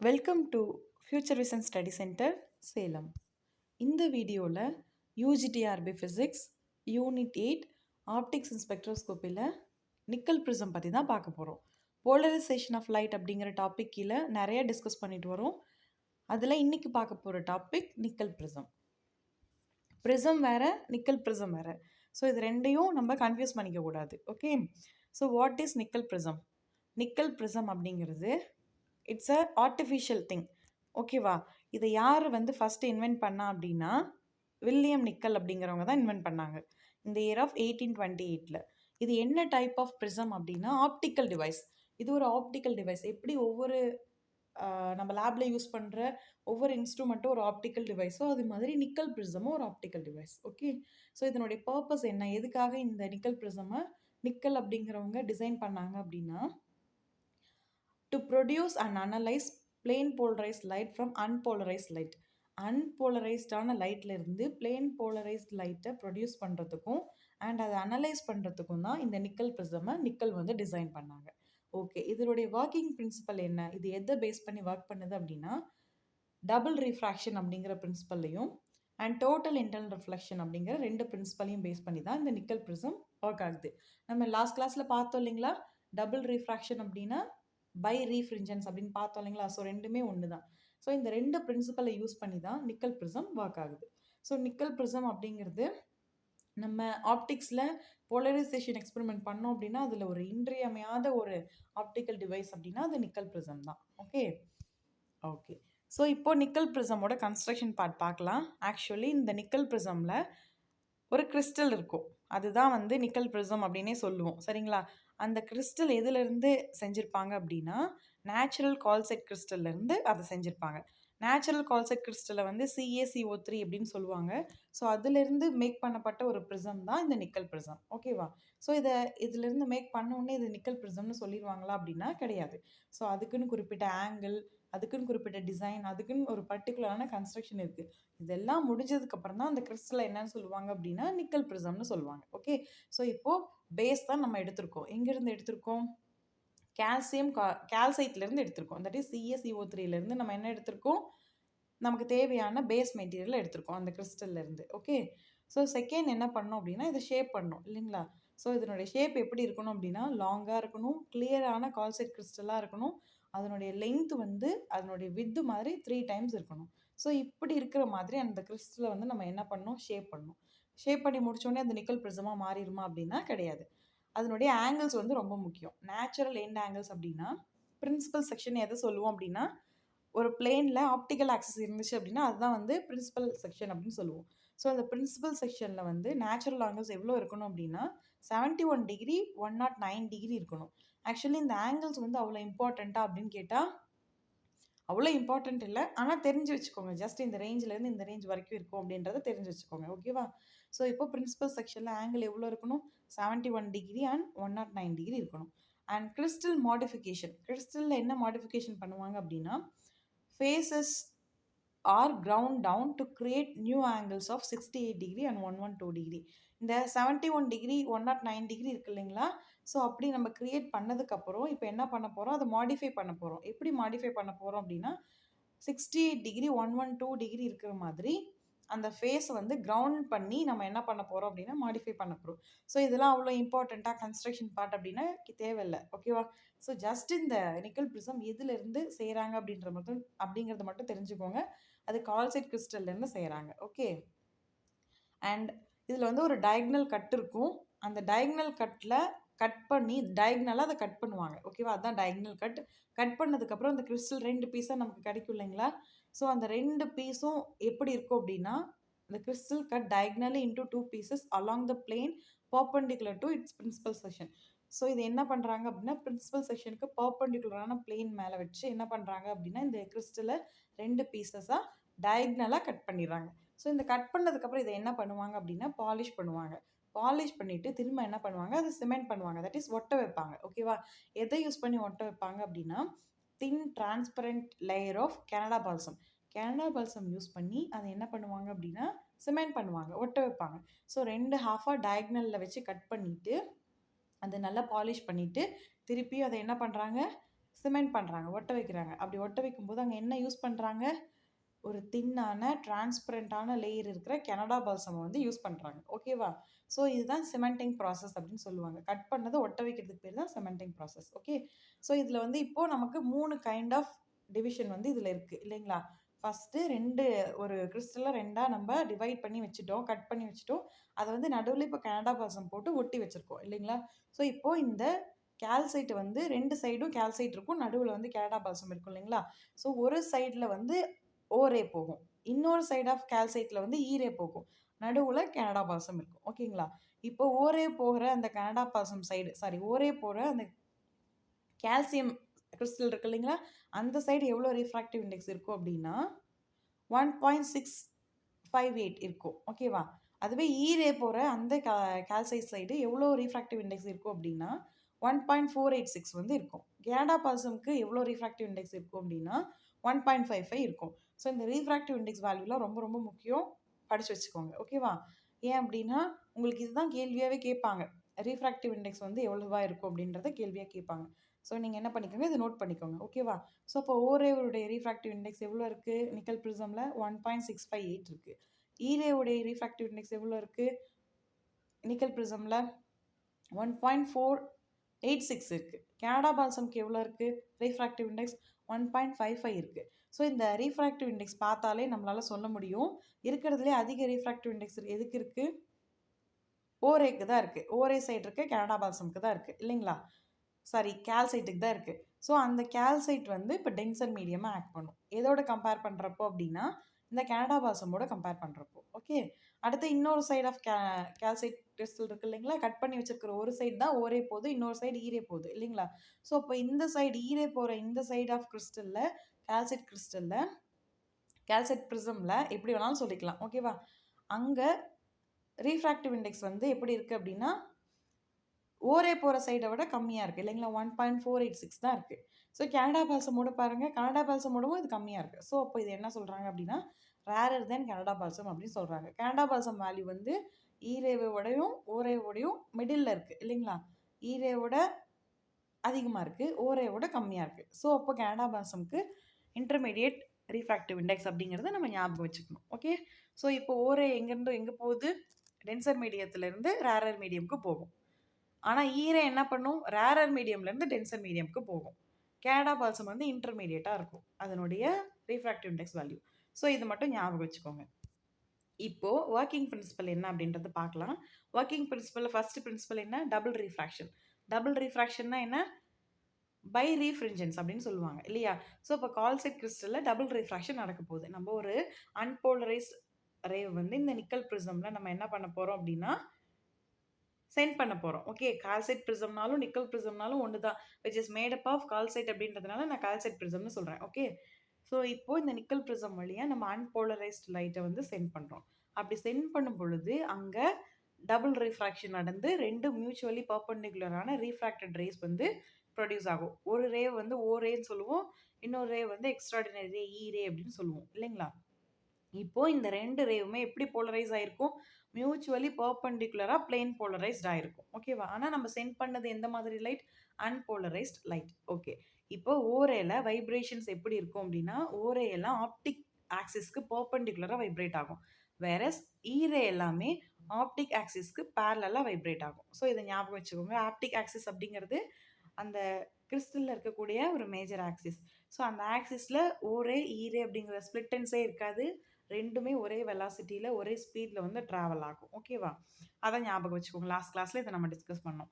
Welcome to future vision study centre Salem. இந்த வீடியோவில் UGTRB physics unit 8 optics and ஸ்பெக்ட்ரோஸ்கோப்பியில் Nicol prism பற்றி தான் பார்க்க போகிறோம். போலரைசேஷன் ஆஃப் லைட் அப்படிங்கிற டாபிக் கீழே நிறைய டிஸ்கஸ் பண்ணிட்டு வரோம். அதில் இன்றைக்கி பார்க்க போகிற டாபிக் நிக்கல் ப்ரிசம். ப்ரிசம் வேறு, நிக்கல் ப்ரிசம் வேறு. ஸோ இது ரெண்டையும் நம்ம கன்ஃபியூஸ் பண்ணிக்கக்கூடாது. Okay, so what is Nicol prism? Nicol prism அப்படிங்கிறது இட்ஸ் அ ஆர்டிஃபிஷியல் திங். ஓகேவா? இதை யார் ஃபஸ்ட்டு இன்வென்ட் பண்ணா அப்படின்னா வில்லியம் நிக்கல் அப்படிங்கிறவங்க தான் இன்வென்ட் பண்ணாங்க இந்த இயர் ஆஃப் 1828. இது என்ன டைப் ஆஃப் ப்ரிசம் அப்படின்னா ஆப்டிக்கல் டிவைஸ். இது ஒரு ஆப்டிக்கல் டிவைஸ். எப்படி ஒவ்வொரு நம்ம லேபில் யூஸ் பண்ணுற ஒவ்வொரு இன்ஸ்ட்ருமெண்ட்டும் ஒரு ஆப்டிக்கல் டிவைஸோ அது மாதிரி நிக்கல் ப்ரிசமும் ஒரு ஆப்டிக்கல் டிவைஸ். ஓகே, ஸோ இதனுடைய பர்பஸ் என்ன, எதுக்காக இந்த நிக்கல் ப்ரிசமை நிக்கல் அப்படிங்கிறவங்க டிசைன் பண்ணாங்க அப்படின்னா to produce and analyze plain polarized light from unpolarized light. அன்போலரைஸ்டான லைட்லேருந்து பிளேன் போலரைஸ்ட் லைட்டை ப்ரொடியூஸ் பண்ணுறதுக்கும் அண்ட் அதை அனலைஸ் பண்ணுறதுக்கும் தான் இந்த நிக்கல் ப்ரிசமை நிக்கல் டிசைன் பண்ணாங்க. ஓகே, இதனுடைய ஒர்க்கிங் பிரின்சிபல் என்ன, இது எதை பேஸ் பண்ணி ஒர்க் பண்ணுது அப்படின்னா டபுள் ரிஃப்ராக்ஷன் அப்படிங்கிற பிரின்சிபல்லையும் அண்ட் டோட்டல் இன்டர்னல் ரிஃப்ளெக்ஷன் அப்படிங்கிற ரெண்டு பிரின்சிபலையும் பேஸ் பண்ணி தான் இந்த நிக்கல் ப்ரிசம் ஒர்க் ஆகுது. நம்ம லாஸ்ட் கிளாஸில் பார்த்தோம் இல்லைங்களா, டபுள் ரிஃப்ராக்ஷன் அப்படின்னா பை ரீஃப்ரிஞ்சன்ஸ் அப்படின்னு பார்த்தோம் இல்லைங்களா. ஸோ ரெண்டுமே ஒன்று தான். ஸோ இந்த ரெண்டு பிரின்சிபலை யூஸ் பண்ணி தான் நிக்கல் ப்ரிசம் ஒர்க் ஆகுது. ஸோ நிக்கல் ப்ரிசம் அப்படிங்கிறது நம்ம ஆப்டிக்ஸில் போலரைசேஷன் எக்ஸ்பெரிமெண்ட் பண்ணோம் அப்படின்னா அதில் ஒரு இன்றியமையாத ஒரு ஆப்டிக்கல் டிவைஸ் அப்படின்னா அது நிக்கல் ப்ரிசம் தான். ஓகே ஓகே ஸோ இப்போது நிக்கல் ப்ரிசமோட கன்ஸ்ட்ரக்ஷன் பார்ட் பார்க்கலாம். ஆக்சுவலி இந்த நிக்கல் ப்ரிசமில் ஒரு கிறிஸ்டல் இருக்கும், அதுதான் நிக்கல் ப்ரிசம் அப்படின்னே சொல்லுவோம். சரிங்களா? அந்த கிறிஸ்டல் எதுலேருந்து செஞ்சுருப்பாங்க அப்படின்னா நேச்சுரல் கால்சைட் கிறிஸ்டல்லேருந்து அதை செஞ்சுருப்பாங்க. நேச்சுரல் கால்சைட் கிறிஸ்டலை CaCO3 அப்படின்னு சொல்லுவாங்க. ஸோ அதுலேருந்து மேக் பண்ணப்பட்ட ஒரு ப்ரிசம் தான் இந்த நிக்கல் ப்ரிசம். ஓகேவா? ஸோ இதுலேருந்து மேக் பண்ணோடனே இது நிக்கல் ப்ரிசம்னு சொல்லிடுவாங்களா அப்படின்னா கிடையாது. ஸோ அதுக்குன்னு குறிப்பிட்ட ஆங்கிள், அதுக்குன்னு குறிப்பிட்ட டிசைன், அதுக்குன்னு ஒரு பர்டிகுலரான கன்ஸ்ட்ரக்ஷன் இருக்குது. இதெல்லாம் முடிஞ்சதுக்கப்புறம் தான் அந்த கிறிஸ்டலை என்னன்னு சொல்லுவாங்க அப்படின்னா நிக்கல் ப்ரிசம்னு சொல்லுவாங்க. ஓகே, ஸோ இப்போது பேஸ் தான் நம்ம எடுத்திருக்கோம். எங்கேருந்து எடுத்திருக்கோம்? கால்சைட்லேருந்து எடுத்திருக்கோம். தட் இஸ் CaCO3லேருந்து நம்ம என்ன எடுத்திருக்கோம்? நமக்கு தேவையான பேஸ் மெட்டீரியல் எடுத்திருக்கோம் அந்த கிறிஸ்டல்லேருந்து. ஓகே, ஸோ செகண்ட் என்ன பண்ணோம் அப்படின்னா இதை ஷேப் பண்ணணும் இல்லைங்களா. ஸோ இதனுடைய ஷேப் எப்படி இருக்கணும் அப்படின்னா லாங்காக இருக்கணும், கிளியரான கால்சைட் கிறிஸ்டலாக இருக்கணும், அதனுடைய லென்த் அதனுடைய வித்து மாதிரி 3 times இருக்கணும். ஸோ இப்படி இருக்கிற மாதிரி அந்த கிறிஸ்டலை நம்ம என்ன பண்ணணும்? ஷேப் பண்ணணும். ஷேப் பண்ணி முடிச்சோடனே அந்த நிக்கல் ப்ரிசமாக மாறிடுமா அப்படின்னா கிடையாது. அதனுடைய ஆங்கிள்ஸ் ரொம்ப முக்கியம். நேச்சுரல் எண்ட் ஆங்கிள்ஸ் அப்படின்னா பிரின்சிபல் செக்ஷன் எதை சொல்லுவோம் அப்படின்னா ஒரு பிளேனில் ஆப்டிக்கல் ஆக்சஸ் இருந்துச்சு அப்படின்னா அதுதான் பிரின்சிபல் செக்ஷன் அப்படின்னு சொல்லுவோம். ஸோ அந்த பிரின்சிபல் செக்ஷனில் நேச்சுரல் ஆங்கிள்ஸ் எவ்வளோ இருக்கணும் அப்படின்னா 71 டிகிரி 109 டிகிரி இருக்கணும். ஆக்சுவலி இந்த ஆங்கிள்ஸ் அவ்வளோ இம்பார்ட்டண்ட்டா அப்படின்னு கேட்டால் அவ்வளோ இம்பார்ட்டண்ட் இல்லை, ஆனால் தெரிஞ்சு வச்சுக்கோங்க. ஜஸ்ட் இந்த ரேஞ்சிலேருந்து இந்த ரேஞ்ச் வரைக்கும் இருக்கும் அப்படின்றத தெரிஞ்சு வச்சுக்கோங்க. ஓகேவா? ஸோ இப்போ பிரின்சிபல் செக்ஷனில் ஆங்கிள் எவ்வளோ இருக்கணும்? 71 டிகிரி அண்ட் 109 டிகிரி இருக்கணும். அண்ட் கிறிஸ்டல் மாடிஃபிகேஷன், கிறிஸ்டலில் என்ன மாடிஃபிகேஷன் பண்ணுவாங்க அப்படின்னா faces are ground down to create new angles of 68 degree and 112 degree. இந்த 71 டிகிரி 109 டிகிரி இருக்கு இல்லைங்களா. ஸோ அப்படி நம்ம கிரியேட் பண்ணதுக்கப்புறம் இப்போ என்ன பண்ண போகிறோம்? அதை மாடிஃபை பண்ண போகிறோம். எப்படி மாடிஃபை பண்ண போகிறோம் அப்படின்னா 68 டிகிரி 112 டிகிரி இருக்கிற மாதிரி அந்த ஃபேஸை கிரவுண்ட் பண்ணி நம்ம என்ன பண்ண போகிறோம் அப்படின்னா மாடிஃபை பண்ண போகிறோம். ஸோ இதெல்லாம் அவ்வளோ இம்பார்ட்டண்ட்டாக கன்ஸ்ட்ரக்ஷன் பார்ட் அப்படின்னா தேவையில்லை. ஓகேவா? ஸோ ஜஸ்ட் இந்த நிக்கல் ப்ரிசம் எதுலேருந்து செய்கிறாங்க அப்படிங்கிறத மட்டும் தெரிஞ்சுக்கோங்க. அது கால்சைட் கிறிஸ்டல்லேருந்து செய்கிறாங்க. ஓகே, அண்ட் இதில் ஒரு டயக்னல் கட் இருக்கும். அந்த டயக்னல் கட்டில் கட் பண்ணி டயக்னலாக அதை கட் பண்ணுவாங்க. ஓகேவா? அதுதான் டயக்னல் கட். கட் பண்ணதுக்கப்புறம் அந்த கிறிஸ்டல் 2 பீஸாக நமக்கு கிடைக்கும் இல்லைங்களா. ஸோ அந்த 2 பீஸும் எப்படி இருக்கும் அப்படின்னா the crystal cut diagonally into 2 pieces along the plane perpendicular to its principal section. So இது என்ன பண்ணுறாங்க அப்படின்னா பிரின்சிபல் செக்ஷனுக்கு பர்பண்டிகுலரான பிளேன் மேலே வச்சு என்ன பண்ணுறாங்க அப்படின்னா இந்த கிறிஸ்டலை 2 பீசஸாக டயக்னலாக கட் பண்ணிடுறாங்க. ஸோ இந்த கட் பண்ணதுக்கப்புறம் இதை என்ன பண்ணுவாங்க அப்படின்னா பாலிஷ் பண்ணுவாங்க. பாலிஷ் பண்ணிவிட்டு திரும்ப என்ன பண்ணுவாங்க, அதை சிமெண்ட் பண்ணுவாங்க. தட் இஸ் ஒட்ட வைப்பாங்க. ஓகேவா? எதை யூஸ் பண்ணி ஒட்ட வைப்பாங்க அப்படின்னா thin transparent layer of Canada balsam. Canada balsam use பண்ணி அதை என்ன பண்ணுவாங்க அப்படின்னா சிமெண்ட் பண்ணுவாங்க, ஒட்ட வைப்பாங்க. ஸோ 2 ஹாஃபாக டயக்னலில் வச்சு கட் பண்ணிவிட்டு அதை நல்லா பாலிஷ் பண்ணிவிட்டு திருப்பியும் அதை என்ன பண்ணுறாங்க சிமெண்ட் பண்ணுறாங்க, ஒட்ட வைக்கிறாங்க. அப்படி ஒட்ட வைக்கும்போது அங்கே என்ன யூஸ் பண்ணுறாங்க? ஒரு தின்னான டிரான்ஸ்பரண்டான லேயர் இருக்கிற கனடா பால்சம் வந்து யூஸ் பண்ணுறாங்க. ஓகேவா? ஸோ இதுதான் சிமெண்டிங் ப்ராசஸ் அப்படின்னு சொல்லுவாங்க. கட் பண்ணதை ஒட்ட வைக்கிறதுக்கு பேர் தான் சிமெண்டிங் ப்ராசஸ். ஓகே. ஸோ இதில் வந்து இப்போது நமக்கு 3 கைண்ட் ஆஃப் டிவிஷன் வந்து இதில் இருக்குது இல்லைங்களா? ஃபஸ்ட்டு 2 ஒரு கிறிஸ்டலை 2ஆக நம்ம டிவைட் பண்ணி வச்சுட்டோம், கட் பண்ணி வச்சுட்டோம். அதை வந்து நடுவில் இப்போ கனடா பால்சம் போட்டு ஒட்டி வச்சுருக்கோம் இல்லைங்களா? ஸோ இப்போது இந்த கால்சைட் வந்து 2 சைடும் கால்சைட் இருக்கும், நடுவில் வந்து கனடா பால்சம் இருக்கும் இல்லைங்களா? ஸோ ஒரு சைடில் வந்து ஓரே போகும், இன்னொரு சைடு ஆஃப் கால்சைட்டில் வந்து ஈரே போகும், நடுவில் கனடா பால்சம் இருக்கும். ஓகேங்களா? இப்போ ஓரே போகிற அந்த கனடா பால்சம் சைடு, சாரி ஓரே போகிற அந்த கால்சியம் கிறிஸ்டல் இருக்கு இல்லைங்களா, அந்த சைடு எவ்வளோ ரீஃப்ராக்டிவ் இண்டெக்ஸ் இருக்கும் அப்படின்னா 1.658 இருக்கும். ஓகேவா? அதுவே ஈரே போகிற அந்த கால்சைட் சைடு எவ்வளோ ரீஃப்ராக்டிவ் இண்டெக்ஸ் இருக்கும் அப்படின்னா 1.486 வந்து இருக்கும். கனடா பால்சம்க்கு எவ்வளோ ரீஃப்ராக்டிவ் இண்டெக்ஸ் இருக்கும் அப்படின்னா 1.55 இருக்கும். ஸோ இந்த ரீஃப்ராக்டிவ் இண்டெக்ஸ் வேல்யூலாம் ரொம்ப ரொம்ப முக்கியம், படித்து வச்சுக்கோங்க. ஓகேவா? ஏன் அப்படின்னா உங்களுக்கு இதுதான் கேள்வியாகவே கேட்பாங்க, ரீஃப்ராக்டிவ் இண்டெக்ஸ் வந்து எவ்வளோவா இருக்கும் அப்படின்றத கேள்வியாக கேட்பாங்க. ஸோ நீங்கள் என்ன பண்ணிக்கோங்க, இதை நோட் பண்ணிக்கோங்க. ஓகேவா? ஸோ அப்போ ஓரேவுடைய ரீஃப்ராக்டிவ் இண்டெக்ஸ் எவ்வளோ இருக்குது? நிக்கல் ப்ரிசமில் 1.658 இருக்குது. ஈரேவுடைய ரீஃப்ராக்டிவ் இண்டெக்ஸ் எவ்வளோ இருக்குது? நிக்கல் ப்ரிசமில் 1.486 இருக்குது. கனடா பால்சம்க்கு எவ்வளோ இருக்குது ரீஃப்ராக்டிவ் இண்டெக்ஸ்? 1.55 இருக்குது. ஸோ இந்த ரீஃப்ராக்டிவ் இண்டெக்ஸ் பார்த்தாலே நம்மளால் சொல்ல முடியும், இருக்கிறதுலே அதிக ரீஃப்ராக்டிவ் இண்டெக்ஸ் எதுக்கு இருக்குது? ஓரேக்கு தான் இருக்குது. ஓரே சைடு இருக்குது, கனடா பால்சம்க்கு தான் இருக்குது இல்லைங்களா? சாரி, கால்சைட்டுக்கு தான் இருக்குது. ஸோ அந்த கால்சைட் வந்து இப்போ டென்சர் மீடியமாக ஆக்ட் பண்ணும். எதோட கம்பேர் பண்ணுறப்போ அப்படின்னா இந்த கனடா பால்சமோட கம்பேர் பண்ணுறப்போ. ஓகே. அடுத்து இன்னொரு சைடு ஆஃப் கால்சைட் கிறிஸ்டல் இருக்குது இல்லைங்களா, கட் பண்ணி வச்சுருக்கிற ஒரு சைடு தான் ஓரே போகுது, இன்னொரு சைடு ஈரே போகுது இல்லைங்களா? ஸோ இப்போ இந்த சைடு ஈரே போகிற இந்த சைடு ஆஃப் கிறிஸ்டலில், கால்சைட் ப்ரிசமில் எப்படி வேணாலும் சொல்லிக்கலாம். ஓகேவா? அங்கே ரீஃப்ராக்டிவ் இண்டெக்ஸ் வந்து எப்படி இருக்குது அப்படின்னா ஓரே போகிற சைடை விட கம்மியாக இருக்குது இல்லைங்களா? 1.486 தான் இருக்குது. ஸோ கனடா பால்சமோட பாருங்கள், கனடா பால்சமோடவும் இது கம்மியாக இருக்குது. ஸோ அப்போ இது என்ன சொல்கிறாங்க அப்படின்னா ரேரர் தென் கனடா பால்சம் அப்படின்னு சொல்கிறாங்க. கனடா பால்சம் வேல்யூ வந்து ஈரேவோடையும் ஓரேவோடையும் மிடில் இருக்குது இல்லைங்களா? ஈரேவோட அதிகமாக இருக்குது, ஓரேவோட கம்மியாக இருக்குது. ஸோ அப்போ கனடா பால்சம்க்கு இன்டர்மீடியேட் ரீஃப்ராக்டிவ் இண்டெக்ஸ் அப்படிங்கிறத நம்ம ஞாபகம் வச்சுக்கணும். ஓகே. ஸோ இப்போ ஓரே எங்கேருந்து எங்கே போகுது? டென்சர் மீடியத்துலேருந்து ரேரர் மீடியமுக்கு போகும். ஆனால் ஈரே என்ன பண்ணும்? ரேரர் மீடியம்லேருந்து டென்சர் மீடியமுக்கு போகும். கனடா பால்சம் வந்து இன்டர்மீடியேட்டாக இருக்கும் அதனுடைய ரீஃப்ராக்டிவ் இண்டெக்ஸ் வேல்யூ. ஸோ இது மட்டும் ஞாபகம் வச்சுக்கோங்க. இப்போது ஒர்க்கிங் பிரின்சிபல் என்ன அப்படின்றத பார்க்கலாம். ஒர்க்கிங் பிரின்சிபல் ஃபர்ஸ்ட் பிரின்சிபல் என்ன? Double refraction. டபுள் ரீஃப்ராக்ஷன்னா என்ன? பை ரீஃப்ரிஞ்சன்ஸ் அப்படின்னு சொல்லுவாங்க இல்லையா? ஸோ இப்போ கால்சைட் கிறிஸ்டலில் டபுள் ரீஃப்ராக்ஷன் நடக்க போகுது. நம்ம ஒரு அன்போலரைஸ்ட் ரேவ் வந்து இந்த நிக்கல் ப்ரிசமில் நம்ம என்ன பண்ண போகிறோம் அப்படின்னா சென்ட் பண்ண போகிறோம். ஓகே. கால்சைட் ப்ரிசம்னாலும் நிக்கல் ப்ரிசம்னாலும் ஒன்று தான், which is made up of calcite அப்படின்றதுனால நான் கால்சைட் ப்ரிசம்னு சொல்கிறேன். ஓகே. ஸோ இப்போது இந்த நிக்கல் ப்ரிசம் வழியாக நம்ம அன்போலரைஸ்ட் லைட்டை வந்து சென்ட் பண்ணுறோம். அப்படி சென்ட் பண்ணும் பொழுது அங்கே டபுள் ரீஃப்ராக்ஷன் நடந்து 2 மியூச்சுவலி பர்பெண்டிகுலரான ரீஃப்ராக்டட் ரேஸ் வந்து ப்ரொடியூஸ் ஆகும். ஒரு ரே வந்து ஓ ரேன்னு சொல்லுவோம், இன்னொரு ரே வந்து எக்ஸ்ட்ராடினரி ரே ஈ ரே அப்படின்னு சொல்லுவோம் இல்லைங்களா? இப்போது இந்த 2 ரேவுமே எப்படி போலரைஸ் ஆகிருக்கும்? மியூச்சுவலி பர்பெண்டிகுலராக பிளேன் போலரைஸ்ட் ஆகிருக்கும். ஓகேவா? ஆனால் நம்ம சென்ட் பண்ணது எந்த மாதிரி லைட்? Unpolarised light. ஓகே. இப்போ ஓரேல வைப்ரேஷன்ஸ் எப்படி இருக்கும் அப்படின்னா ஓரேலாம் ஆப்டிக் ஆக்சிஸ்க்கு பர்பெண்டிகுலராக வைப்ரேட் ஆகும். வேறஸ் ஈரே எல்லாமே ஆப்டிக் ஆக்சிஸ்க்கு பேரலாக வைப்ரேட் ஆகும். ஸோ இதை ஞாபகம் வச்சுக்கோங்க. ஆப்டிக் ஆக்சிஸ் அப்படிங்கிறது அந்த கிறிஸ்டலில் இருக்கக்கூடிய ஒரு மேஜர் ஆக்சிஸ். ஸோ அந்த ஆக்சிஸில் ஓரே ஈரே அப்படிங்கிற ஸ்பிளிட்டன்ஸே இருக்காது, ரெண்டுமே ஒரே வெலாசிட்டியில் ஒரே ஸ்பீடில் வந்து ட்ராவல் ஆகும். ஓகேவா? அதை ஞாபகம் வச்சுக்கோங்க. லாஸ்ட் கிளாஸில் இதை நம்ம டிஸ்கஸ் பண்ணோம்.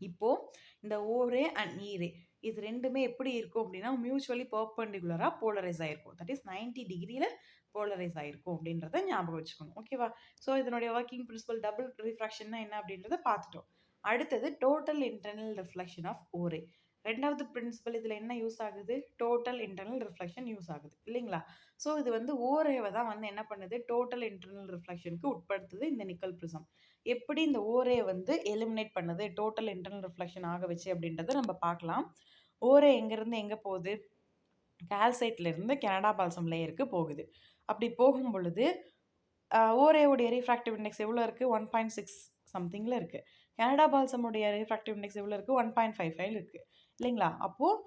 இப்போது இந்த ஓரே அண்ட் ஈரே இது ரெண்டுமே எப்படி இருக்கும் அப்படின்னா மியூச்சுவலி பர்பெண்டிகுலராக போலரைஸ் ஆகிருக்கும். தட் இஸ் 90 டிகிரியில் போலரைஸ் ஆகிருக்கும் அப்படின்றத ஞாபகம் வச்சுக்கணும். ஓகேவா? ஸோ இதனுடைய ஒர்க்கிங் பிரின்சிபல் டபுள் ரிஃப்ராக்ஷன்னா என்ன அப்படின்றத பார்த்துட்டோம். அடுத்தது டோட்டல் இன்டர்னல் ரிஃப்ளெக்ஷன் ஆஃப் ஓரே. ரெண்டாவது பிரின்சிபல் இதில் என்ன யூஸ் ஆகுது? டோட்டல் இன்டர்னல் ரிஃப்ளெக்ஷன் யூஸ் ஆகுது இல்லைங்களா? ஸோ இது வந்து ஓரேவை தான் வந்து என்ன பண்ணுது? டோட்டல் இன்டர்னல் ரிஃப்ளெக்ஷனுக்கு உட்படுத்துது இந்த நிக்கல் ப்ரிசம். எப்படி இந்த ஓரே வந்து எலிமினேட் பண்ணுது, டோட்டல் இன்டர்னல் ரிஃப்ளெக்ஷன் ஆக வச்சு அப்படின்றத நம்ம பார்க்கலாம். ஓரே எங்கேருந்து எங்கே போகுது? கால்சைட்லேருந்து கனடா பால்சம் லேயருக்கு போகுது. அப்படி போகும் பொழுது ஓரேவுடைய ரீஃப்ராக்டிவ் இண்டெக்ஸ் எவ்வளோ இருக்குது? 1.6 சம்திங்கில் இருக்குது. கனடா பால்சமுடைய ரீஃப்ராக்டிவ் இண்டெக்ஸ் எவ்வளோ இருக்குது? 1.55 இருக்குது இல்லைங்களா? அப்போது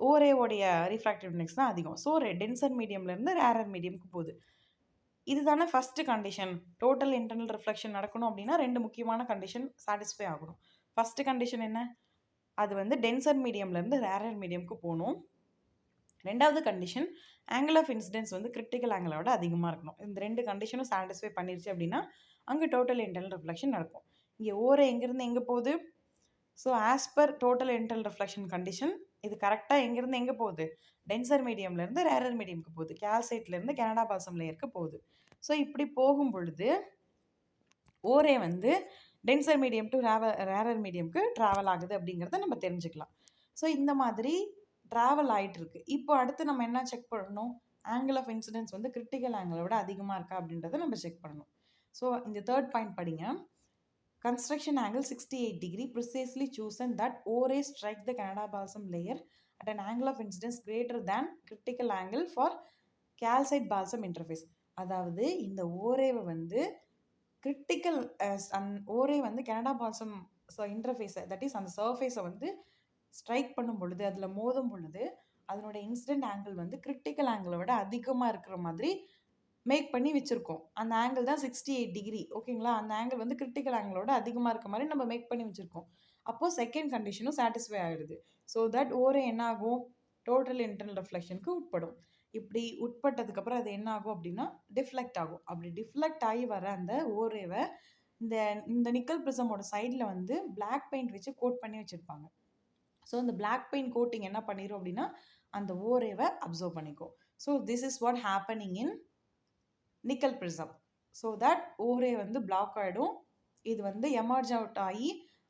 ஓரேவோடைய ரிஃப்ராக்டிவ் இண்டெக்ஸ் தான் அதிகம். ஸோ டென்சர் மீடியம்லேருந்து ரேரர் மீடியம்க்கு போகுது. இதுதானே first condition. Total internal reflection நடக்கணும் அப்படின்னா 2 முக்கியமான கண்டிஷன் சாட்டிஸ்ஃபை ஆகணும். ஃபஸ்ட்டு கண்டிஷன் என்ன? அது வந்து டென்சர் மீடியம்லேருந்து ரேரர் மீடியம்க்கு போகணும். 2வது கண்டிஷன் ஆங்கிள் ஆஃப் இன்சிடென்ஸ் வந்து கிரிட்டிக்கல் ஆங்கிளோட அதிகமாக இருக்கணும். இந்த 2 கண்டிஷனும் சாட்டிஸ்ஃபை பண்ணிருச்சு அப்படின்னா அங்கே டோட்டல் இன்டர்னல் ரிஃப்ளெக்ஷன் நடக்கும். இங்கே ஓரே எங்கேருந்து எங்கே போகுது? So as per total internal reflection condition இது கரெக்டாக எங்கேருந்து எங்கே போகுது? டென்சர் மீடியம்லேருந்து ரேரர் மீடியம்க்கு போகுது. கேல்சைட்லேருந்து கனடா பால்சம் லேயருக்கு போகுது. ஸோ இப்படி போகும் பொழுது ஓரே வந்து டென்சர் மீடியம் டு ரேரர் மீடியம்க்கு ட்ராவல் ஆகுது அப்படிங்கிறத நம்ம தெரிஞ்சுக்கலாம். ஸோ இந்த மாதிரி ட்ராவல் ஆகிட்டு இருக்கு. இப்போ அடுத்து நம்ம என்ன செக் பண்ணணும்? ஆங்கிள் ஆஃப் இன்சிடென்ஸ் வந்து கிரிட்டிக்கல் ஆங்கிளை விட அதிகமாக இருக்கா அப்படின்றத நம்ம செக் பண்ணணும். ஸோ இந்த 3rd பாயிண்ட் படிங்க. Construction angle 68 degree precisely chosen that O rays strike the Canada balsam layer at an angle of incidence greater than critical angle for calcite balsam interface. அதாவது இந்த ஓரேவை வந்து கிரிட்டிக்கல் ஓரே வந்து Canada balsam இன்டர்ஃபேஸை that is அந்த சர்ஃபேஸை வந்து strike பண்ணும் பொழுது அதில் மோதும் பொழுது அதனோட இன்சிடென்ட் ஆங்கிள் வந்து கிரிட்டிக்கல் ஆங்கிளை விட அதிகமாக இருக்கிற மாதிரி மேக் பண்ணி வச்சுருக்கோம். அந்த ஆங்கிள் தான் 68 டிகிரி. ஓகேங்களா? அந்த ஆங்கிள் வந்து கிரிட்டிக்கல் ஆங்கிளோட அதிகமாக இருக்க மாதிரி நம்ம மேக் பண்ணி வச்சுருக்கோம். அப்போது செகண்ட் கண்டிஷனும் சாட்டிஸ்ஃபை ஆகிடுது. ஸோ தட் ஓரே என்ன ஆகும்? டோட்டல் இன்டர்னல் ரிஃப்ளெக்ஷனுக்கு உட்படும். இப்படி உட்பட்டதுக்கப்புறம் அது என்ன ஆகும் அப்படின்னா டிஃப்ளெக்ட் ஆகும். அப்படி டிஃப்ளெக்ட் ஆகி வர அந்த ஓரேவை இந்த இந்த நிக்கல் ப்ரிசமோட சைடில் வந்து பிளாக் பெயிண்ட் வச்சு கோட் பண்ணி வச்சுருப்பாங்க. ஸோ இந்த பிளாக் பெயிண்ட் கோட்டிங் என்ன பண்ணிடும் அப்படின்னா அந்த ஓரேவை அப்சர்வ் பண்ணிக்கும். So this is what happening in Nicol prism. So that ஓரே வந்து பிளாக் ஆகிடும். இது வந்து எமர்ஜ் அவுட் ஆகி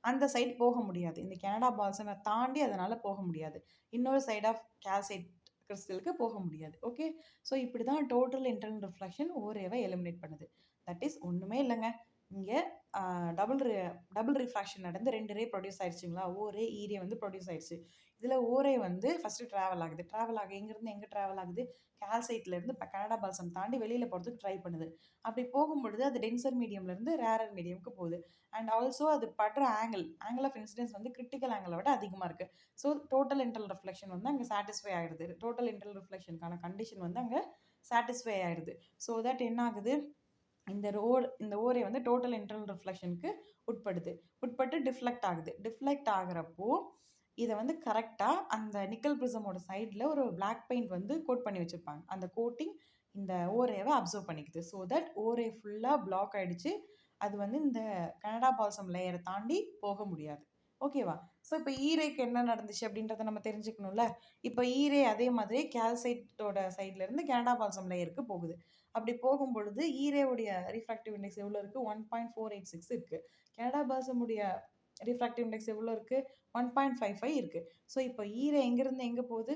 அந்த சைடு போக முடியாது. இந்த கனடா பால்சமை தாண்டி அதனால் போக முடியாது. இன்னொரு சைட் ஆஃப் கால்சைட் கிறிஸ்டலுக்கு போக முடியாது. ஓகே, ஸோ இப்படி தான் டோட்டல் இன்டர்னல் ரிஃப்ளெக்ஷன் ஓரேவை எலிமினேட் பண்ணுது. தட் இஸ் ஒன்றுமே இல்லைங்க. இங்கே டபுள் ரிஃப்ராக்ஷன் நடந்து 2 ரே ப்ரொடியூஸ் ஆயிடுச்சுங்களா? ஓரே ஈரே வந்து ப்ரொடியூஸ் ஆயிடுச்சு. இதில் ஓரே வந்து ஃபஸ்ட்டு ட்ராவல் ஆகுது. ட்ராவல் ஆக எங்கேருந்து எங்கே ட்ராவல் ஆகுது? கால்சைட்லேருந்து இப்போ கனடா பால்சம் தாண்டி வெளியில் போகிறதுக்கு ட்ரை பண்ணுது. அப்படி போகும்பொழுது அது டென்சர் மீடியம்லேருந்து ரேரர் மீடியம்க்கு போகுது. அண்ட் ஆல்சோ அது படுற ஆங்கிள் ஆஃப் இன்சிடென்ஸ் வந்து கிரிட்டிக்கல் ஆங்கிளை விட அதிகமாக இருக்குது. ஸோ டோட்டல் இன்டர்னல் ரிஃப்ளெக்ஷன் வந்து அங்கே சாட்டிஸ்ஃபை ஆகிடுது. டோட்டல் இன்டர்னல் ரிஃப்ளெக்ஷனுக்கான கண்டிஷன் வந்து அங்கே சாட்டிஸ்ஃபை ஆகிடுது. ஸோ தட் என்ன ஆகுது? இந்த ஓரே வந்து டோட்டல் இன்டர்னல் ரிஃப்ளெக்ஷனுக்கு உட்பட்டு டிஃப்ளெக்ட் ஆகுது. டிஃப்ளெக்ட் ஆகிறப்போ இதை வந்து கரெக்டாக அந்த நிக்கல் ப்ரிசமோட சைடில் ஒரு பிளாக் பெயிண்ட் வந்து கோட் பண்ணி வச்சுருப்பாங்க. அந்த கோட்டிங் இந்த ஓரேவை அப்சர்வ் பண்ணிக்குது. ஸோ தட் ஓரே ஃபுல்லாக பிளாக் ஆகிடுச்சு. அது வந்து இந்த கனடா பால்சம் லேயரை தாண்டி போக முடியாது. ஓகேவா? ஸோ இப்போ ஈரேக்கு என்ன நடந்துச்சு அப்படின்றத நம்ம தெரிஞ்சுக்கணும்ல. இப்போ ஈரே அதே மாதிரி கால்சைட்டோட சைட்லேருந்து கனடா பால்சம் லேயருக்கு போகுது. அப்படி போகும் பொழுது ஈரேவுடைய ரிஃப்ராக்டிவ் இண்டெக்ஸ் எவ்வளோ இருக்குது? 1.486 இருக்குது. கனடா பால்சமுடைய ரிஃப்ராக்டிவ் இண்டெக்ஸ் எவ்வளோ இருக்குது? 1.55 இருக்குது. ஸோ இப்போ ஈரே எங்கேருந்து எங்கே போகுது?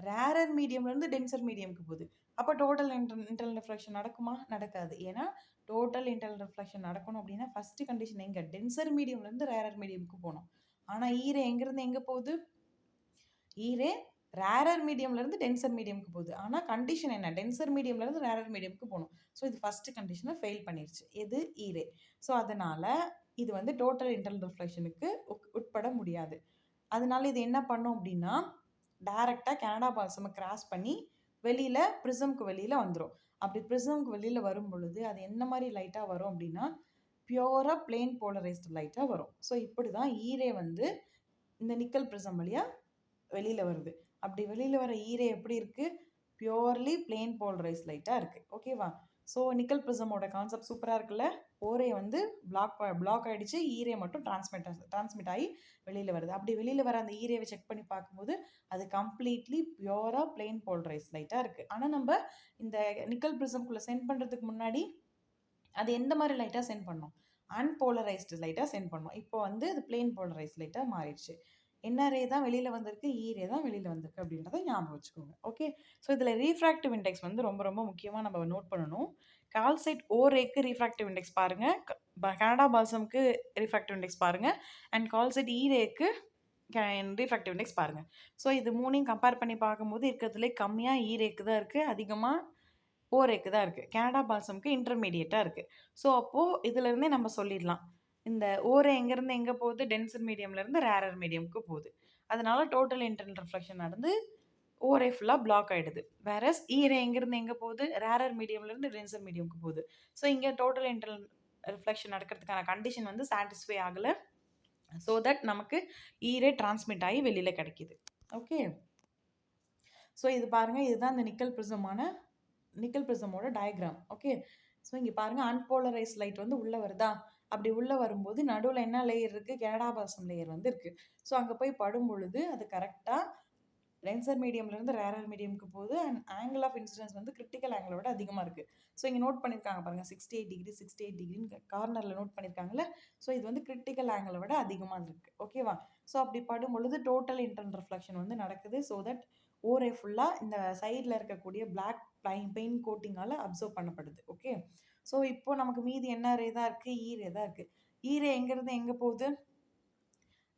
ரேரர் மீடியம்லேருந்து டென்சர் மீடியம்க்கு போகுது. அப்போ டோட்டல் இன்டர்னல் ரிஃப்ளெக்ஷன் நடக்குமா? நடக்காது. ஏன்னா டோட்டல் இன்டர்னல் ரிஃப்ளெக்ஷன் நடக்கணும் அப்படின்னா ஃபஸ்ட்டு கண்டிஷன் எங்கே? டென்சர் மீடியம்லேருந்து ரேரர் மீடியம்க்கு போகணும். ஆனால் ஈரே எங்கேருந்து எங்கே போகுது? ஈரே ரேரர் மீடியம்லேருந்து டென்சர் மீடியம்க்கு போகுது. ஆனால் கண்டிஷன் என்ன? டென்சர் மீடியம்லேருந்து ரேரர் மீடியம்க்கு போகணும். ஸோ இது ஃபஸ்ட்டு கண்டிஷனை ஃபெயில் பண்ணிடுச்சு. எது? ஈரே. ஸோ அதனால் இது வந்து டோட்டல் இன்டர்னல் ரிஃப்ளெக்ஷனுக்கு உட்பட முடியாது. அதனால இது என்ன பண்ணும் அப்படின்னா டைரெக்டாக கனடா பால்சமை கிராஸ் பண்ணி வெளியில் ப்ரிசம்க்கு வெளியில் வந்துடும். அப்படி ப்ரிசம்க்கு வெளியில் வரும் பொழுது அது என்ன மாதிரி லைட்டாக வரும் அப்படின்னா பியூராக பிளெயின் போலரைஸ்டு லைட்டாக வரும். ஸோ இப்படி தான் ஈரே வந்து இந்த நிக்கல் ப்ரிசம் வழியாக வெளியில் வருது. அப்படி வெளியில் வர ஈரே எப்படி இருக்குது? பியூர்லி பிளெயின் போலரைஸ்ட் லைட்டாக இருக்குது. ஓகேவா? ஸோ நிக்கல் ப்ரிசமோட கான்செப்ட் சூப்பராக இருக்குல்ல. ஓரே வந்து பிளாக் ஆகிடுச்சு. ஈரே மட்டும் டிரான்ஸ்மிட் ஆகி வெளியில் வருது. அப்படி வெளியில் வர அந்த ஈரேவை செக் பண்ணி பார்க்கும்போது அது கம்ப்ளீட்லி பியூராக பிளெயின் போலரைஸ்ட் லைட்டாக இருக்குது. ஆனால் நம்ம இந்த நிக்கல் ப்ரிசம்குள்ளே சென்ட் பண்ணுறதுக்கு முன்னாடி அது எந்த மாதிரி லைட்டாக சென்ட் பண்ணோம்? அன்போலரைஸ்டு லைட்டாக சென்ட் பண்ணோம். இப்போ வந்து அது பிளெயின் போலரைஸ்ட் லைட்டாக மாறிடுச்சு. என்ன ரே தான் வெளியில் வந்திருக்கு? ஈரே தான் வெளியில் வந்திருக்கு அப்படின்றத ஞாபகம் வச்சுக்கோங்க. ஓகே, ஸோ இதில் ரீஃப்ராக்டிவ் இண்டெக்ஸ் வந்து ரொம்ப ரொம்ப முக்கியமாக நம்ம நோட் பண்ணணும். கால்சைட் ஓரேக்கு ரீஃப்ராக்டிவ் இண்டெக்ஸ் பாருங்கள், கனடா பால்சம்க்கு ரீஃப்ராக்டிவ் இண்டெக்ஸ் பாருங்கள், அண்ட் கால்சைட் ஈரேக்கு ரீஃப்ராக்டிவ் இண்டெக்ஸ் பாருங்கள். ஸோ இது மூணையும் கம்பேர் பண்ணி பார்க்கும்போது இருக்கிறதுலே கம்மியாக ஈரேக்கு தான் இருக்குது, அதிகமாக ஓரேக்கு தான் இருக்குது. கனடா பால்சம்க்கு இன்டர்மீடியேட்டாக இருக்குது. ஸோ அப்போது இதிலேருந்தே நம்ம சொல்லிடலாம் இந்த ஓரே எங்கேருந்து எங்கே போகுது? டென்சர் மீடியம்லேருந்து ரேரர் மீடியம்க்கு போகுது. அதனால டோட்டல் இன்டர்னல் ரிஃப்ளெக்ஷன் நடந்து ஓரே ஃபுல்லாக பிளாக் ஆகிடுது. வேறஸ் ஈரே எங்கேருந்து எங்கே போகுது? ரேரர் மீடியம்லேருந்து டென்சர் மீடியம்க்கு போகுது. ஸோ இங்கே டோட்டல் இன்டர்னல் ரிஃப்ளெக்ஷன் நடக்கிறதுக்கான கண்டிஷன் வந்து சாட்டிஸ்ஃபை ஆகலை. ஸோ தட் நமக்கு ஈரே டிரான்ஸ்மிட் ஆகி வெளியில் கிடைக்கிது. ஓகே, ஸோ இது பாருங்கள், இதுதான் இந்த நிக்கல் ப்ரிசமோட டயக்ராம். ஓகே, ஸோ இங்கே பாருங்கள், அன்போலரைஸ் லைட் வந்து உள்ளே வருதா? அப்படி உள்ளே வரும்போது நடுவில் என்ன லேயர் இருக்குது? கனடா பால்சம் லேயர் வந்து இருக்குது. ஸோ அங்கே போய் படும் பொழுது அது கரெக்டாக டென்சர் மீடியம்லேருந்து ரேரர் மீடியம்க்கு போகுது. அண்ட் ஆங்கிள் ஆஃப் இன்சிடென்ஸ் வந்து கிரிட்டிக்கல் ஆங்கிளை விட அதிகமாக இருக்குது. ஸோ இங்கே நோட் பண்ணியிருக்காங்க பாருங்கள், 68 டிகிரி 68 டிகிரின்னு கார்னரில் நோட் பண்ணியிருக்காங்கல்ல. ஸோ இது வந்து கிரிட்டிக்கல் ஆங்கிளை விட அதிகமாக இருக்குது. ஓகேவா? ஸோ அப்படி படும் பொழுது டோட்டல் இன்டர்னல் ரிஃப்ளெக்ஷன் வந்து நடக்குது. ஸோ தட் ஓரே ஃபுல்லாக இந்த சைடில் இருக்கக்கூடிய பிளாக் பெயிண்ட் கோட்டிங்கால் அப்சர்வ் பண்ணப்படுது. ஓகே, ஸோ இப்போ நமக்கு மீதி என்ன ரே தான் இருக்குது? ஈரே தான் இருக்குது. ஈரே எங்கேருந்து எங்கே போகுது?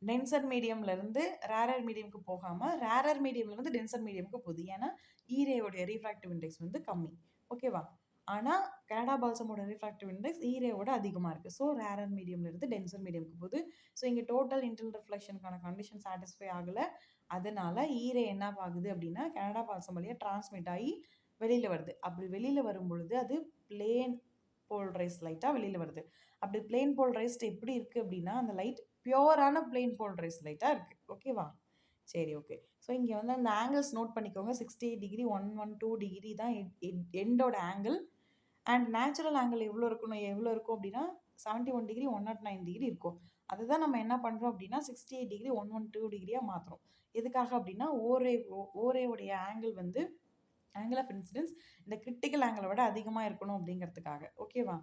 டென்சர் மீடியம்லேருந்து ரேரர் மீடியம்க்கு போகாமல் ரேரர் மீடியம்லேருந்து டென்சர் மீடியம்க்கு போகுது. ஏன்னா ஈரேயோடைய ரீஃப்ராக்டிவ் இண்டெக்ஸ் வந்து கம்மி. ஓகேவா? ஆனால் கனடா பால்சமோட ரீஃப்ராக்டிவ் இண்டெக்ஸ் ஈரேயோட அதிகமாக இருக்குது. ஸோ ரேரர் மீடியம்லேருந்து டென்சர் மீடியம்க்கு போகுது. ஸோ இங்கே டோட்டல் இன்டர்னல் ரிஃப்ளெக்ஷனுக்கான கண்டிஷன் சாட்டிஸ்ஃபை ஆகலை. அதனால ஈரே என்ன ஆகுது அப்படின்னா கனடா பால்சம் வழியாக டிரான்ஸ்மிட் ஆகி வெளியில் வருது. அப்படி வெளியில் வரும் பொழுது அது பிளேன் போல்ரைஸ் லைட்டாக வெளியில் வருது. அப்படி பிளேன் போல்ரைஸ்ட் எப்படி இருக்குது அப்படின்னா அந்த லைட் பியோரான பிளேன் போல்ரைஸ் லைட்டாக இருக்குது. ஓகேவா? சரி, ஓகே. ஸோ இங்கே வந்து அந்த ஆங்கிள்ஸ் நோட் பண்ணிக்கோங்க. 68 டிகிரி 112 டிகிரி தான் எண்டோட ஆங்கிள். அண்ட் நேச்சுரல் ஆங்கிள் எவ்வளோ இருக்கும் அப்படின்னா 71 டிகிரி 109 டிகிரி இருக்கும். அதுதான் நம்ம என்ன பண்ணுறோம் அப்படின்னா 68 டிகிரி 112 டிகிரியாக மாற்றுறோம். எதுக்காக அப்படின்னா ஓரேவுடைய ஆங்கிள் வந்து ஆங்கிள் ஆஃப் இன்சிடென்ஸ் இந்த கிரிட்டிக்கல் ஆங்கிளை விட அதிகமாக இருக்கணும் அப்படிங்கிறதுக்காக. ஓகேவா?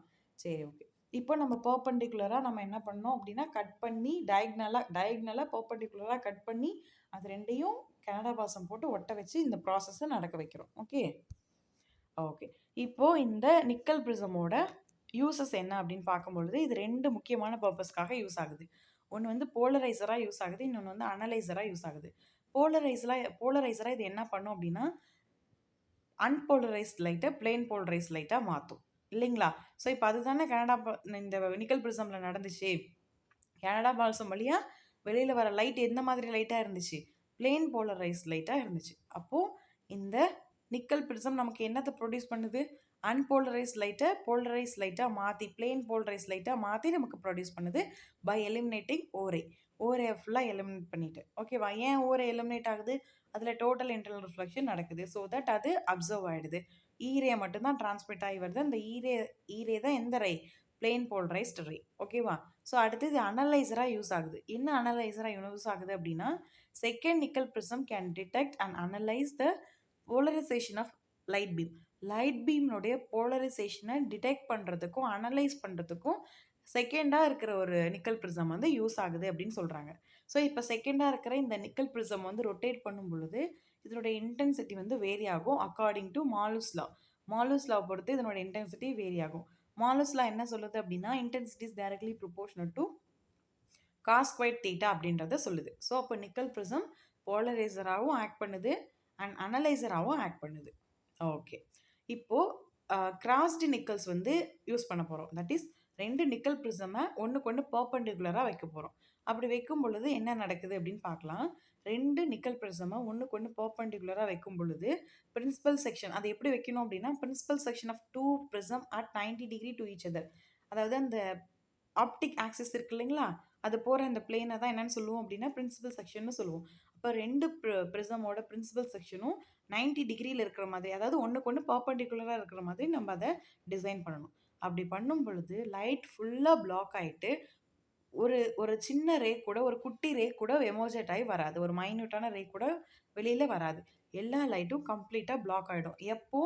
சரி, ஓகே. இப்போ நம்ம பர்பண்டிகுலராக நம்ம என்ன பண்ணோம் அப்படின்னா கட் பண்ணி டயக்னலாக பர்பண்டிகுலராக கட் பண்ணி அது ரெண்டையும் கனடா பால்சம் போட்டு ஒட்ட வச்சு இந்த ப்ராசஸை நடக்க வைக்கிறோம். Okay, okay. இப்போது இந்த நிக்கல் ப்ரிசமோட யூசஸ் என்ன அப்படின்னு பார்க்கும்பொழுது இது ரெண்டு முக்கியமான பர்பஸ்க்காக யூஸ் ஆகுது. ஒன்று வந்து போலரைசராக யூஸ் ஆகுது, இன்னொன்று வந்து அனலைசராக யூஸ் ஆகுது. போலரைசராக இது என்ன பண்ணும் அப்படின்னா அன்போலரைஸ்ட் லைட்டை பிளேன் போலரைஸ்ட் லைட்டாக மாற்றும் இல்லைங்களா? ஸோ இப்போ அதுதானே இந்த நிக்கல் ப்ரிசமில் நடந்துச்சு. கனடா பால்சம் வழியாக வெளியில் வர லைட் எந்த மாதிரி லைட்டாக இருந்துச்சு? பிளேன் போலரைஸ்ட் லைட்டாக இருந்துச்சு. அப்போது இந்த நிக்கல் ப்ரிசம் நமக்கு என்னத்தை ப்ரொடியூஸ் பண்ணுது? அன்போலரைஸ்ட் லைட்டை போலரைஸ்ட் லைட்டாக மாற்றி பிளேன் போலரைஸ்ட் லைட்டாக மாற்றி நமக்கு ப்ரொடியூஸ் பண்ணுது பை எலிமினேட்டிங் ஓரே ஃபுல்லாக எலிமினேட் பண்ணிட்டு. ஓகேவா? ஏன் ஓரே எலிமினேட் ஆகுது? அதில் டோட்டல் இன்டர்னல் ரிஃப்ளெக்ஷன் நடக்குது. ஸோ தட் அது அப்சர்வ் ஆகிடுது. ஈரே மட்டும்தான் டிரான்ஸ்மிட் ஆகி வருது. அந்த ஈரே தான் எந்த ரே? பிளேன் போலரைஸ்ட் ரே. ஓகேவா? ஸோ அடுத்து இது அனலைசராக யூஸ் ஆகுது. என்ன அனலைசராக யூஸ் ஆகுது அப்படின்னா second Nicol prism can detect and analyse the polarisation of light beam. Light பீம்னுடைய போலரைசேஷனை டிடெக்ட் பண்ணுறதுக்கும் அனலைஸ் பண்ணுறதுக்கும் செகண்டாக இருக்கிற ஒரு நிக்கல் ப்ரிசம் வந்து யூஸ் ஆகுது அப்படின்னு சொல்கிறாங்க. ஸோ இப்போ செகண்டாக இருக்கிற இந்த நிக்கல் ப்ரிசம் வந்து ரொட்டேட் பண்ணும் பொழுது இதனுடைய இன்டென்சிட்டி வந்து வேரி ஆகும் அக்கார்டிங் டு மாலூஸ் லா. மாலூஸ் லா பொறுத்து இதனோட இன்டென்சிட்டி வேரி ஆகும். மாலூஸ் லா என்ன சொல்லுது அப்படின்னா intensity is directly proportional to cos square theta அப்படின்றத சொல்லுது. ஸோ அப்போ நிக்கல் ப்ரிசம் போலரைசராகவும் ஆக்ட் பண்ணுது அண்ட் அனலைசராகவும் ஆக்ட் பண்ணுது. ஓகே, இப்போது கிராஸ்டு நிக்கல்ஸ் வந்து யூஸ் பண்ண போகிறோம். தட் இஸ் ரெண்டு நிக்கல் ப்ரிசமை ஒன்றுக்கு ஒன்று பர்பண்டிகுலராக வைக்க போகிறோம். அப்படி வைக்கும் பொழுது என்ன நடக்குது அப்படின்னு பார்க்கலாம். ரெண்டு நிக்கல் ப்ரிசமை ஒன்றுக்கு ஒன்று பர்பண்டிகுலராக வைக்கும் பொழுது பிரின்சிபல் செக்ஷன் அது எப்படி வைக்கணும் அப்படின்னா principal section of two prism at 90 degree to each other. அதாவது அந்த ஆப்டிக் ஆக்சிஸ் இருக்கு இல்லைங்களா, அது போகிற அந்த பிளேனை தான் என்னென்னு சொல்லுவோம் அப்படின்னா பிரின்சிபல் செக்ஷன்னு சொல்லுவோம். அப்போ ரெண்டு ப்ரிசமோட பிரின்சிபல் செக்ஷனும் 90 டிகிரியில் இருக்கிற மாதிரி, அதாவது ஒன்றுக்கு ஒன்று பர்பண்டிகுலராக இருக்கிற மாதிரி நம்ம அதை டிசைன் பண்ணணும். அப்படி பண்ணும் பொழுது லைட் ஃபுல்லாக பிளாக் ஆகிட்டு ஒரு சின்ன ரே கூட ஒரு குட்டி ரே கூட எமோஜெட் ஆகி வராது. ஒரு மைன்யூட்டான ரே கூட வெளியில் வராது. எல்லா லைட்டும் கம்ப்ளீட்டாக பிளாக் ஆகிடும். எப்போ?